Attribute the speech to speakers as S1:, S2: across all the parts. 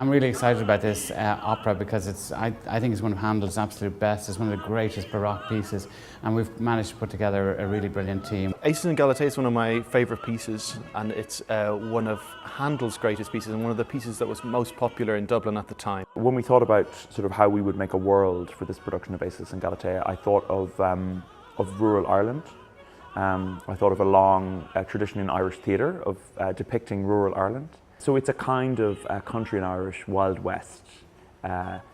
S1: I'm really excited about this opera because I think it's one of Handel's absolute best. It's one of the greatest Baroque pieces, and we've managed to put together a really brilliant team.
S2: Acis and Galatea is one of my favourite pieces, and it's one of Handel's greatest pieces and one of the pieces that was most popular in Dublin at the time.
S3: When we thought about sort of how we would make a world for this production of Acis and Galatea, I thought of rural Ireland. I thought of a long tradition in Irish theatre of depicting rural Ireland. So it's a kind of country and Irish Wild West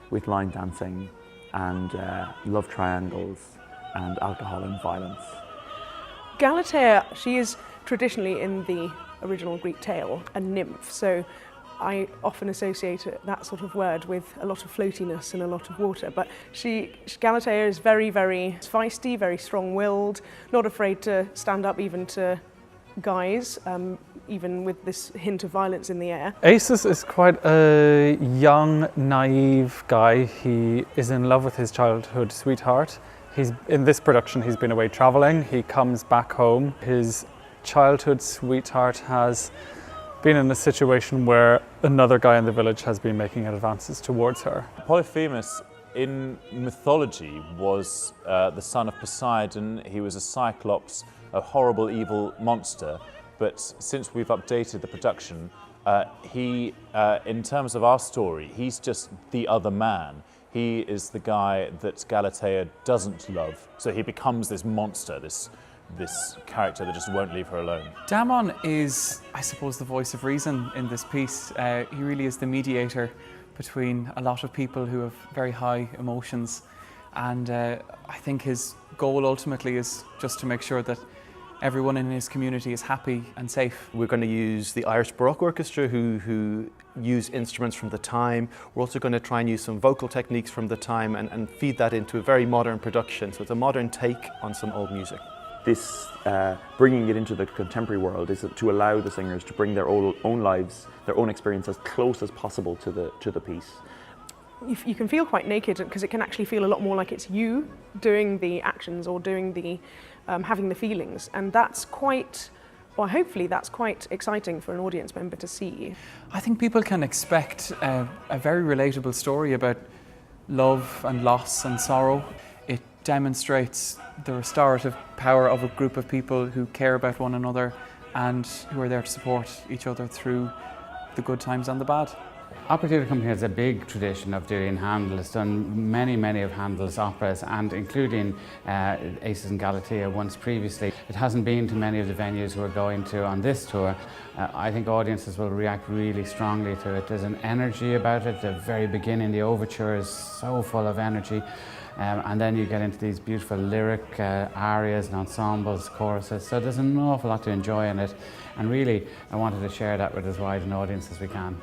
S3: with line dancing and love triangles and alcohol and violence.
S4: Galatea, she is traditionally in the original Greek tale a nymph, so I often associate that sort of word with a lot of floatiness and a lot of water, but Galatea is very, very feisty, very strong-willed, not afraid to stand up even to guys, even with this hint of violence in the air.
S5: Acis is quite a young, naive guy. He is in love with his childhood sweetheart. In this production, he's been away travelling. He comes back home. His childhood sweetheart has been in a situation where another guy in the village has been making advances towards her.
S6: Polyphemus in mythology was the son of Poseidon. He was a cyclops, a horrible evil monster, but since we've updated the production, in terms of our story, he's just the other man. He is the guy that Galatea doesn't love, so he becomes this monster, this character that just won't leave her alone.
S5: Damon is, I suppose, the voice of reason in this piece. He really is the mediator between a lot of people who have very high emotions, and I think his goal ultimately is just to make sure that everyone in his community is happy and safe.
S2: We're going to use the Irish Baroque Orchestra who use instruments from the time. We're also going to try and use some vocal techniques from the time and feed that into a very modern production. So it's a modern take on some old music.
S3: This bringing it into the contemporary world is to allow the singers to bring their own lives, their own experience as close as possible to the piece.
S4: You can feel quite naked because it can actually feel a lot more like it's you doing the actions or doing the having the feelings, and that's quite, well, hopefully that's quite exciting for an audience member to see.
S5: I think people can expect a very relatable story about love and loss and sorrow. It demonstrates the restorative power of a group of people who care about one another and who are there to support each other through the good times and the bad.
S1: Opera Theatre Company has a big tradition of doing Handel. It's done many of Handel's operas, and including Acis and Galatea once previously. It hasn't been to many of the venues we're going to on this tour. I think audiences will react really strongly to it. There's an energy about it. The very beginning, the overture is so full of energy. And then you get into these beautiful lyric arias and ensembles, choruses. So there's an awful lot to enjoy in it. And really, I wanted to share that with as wide an audience as we can.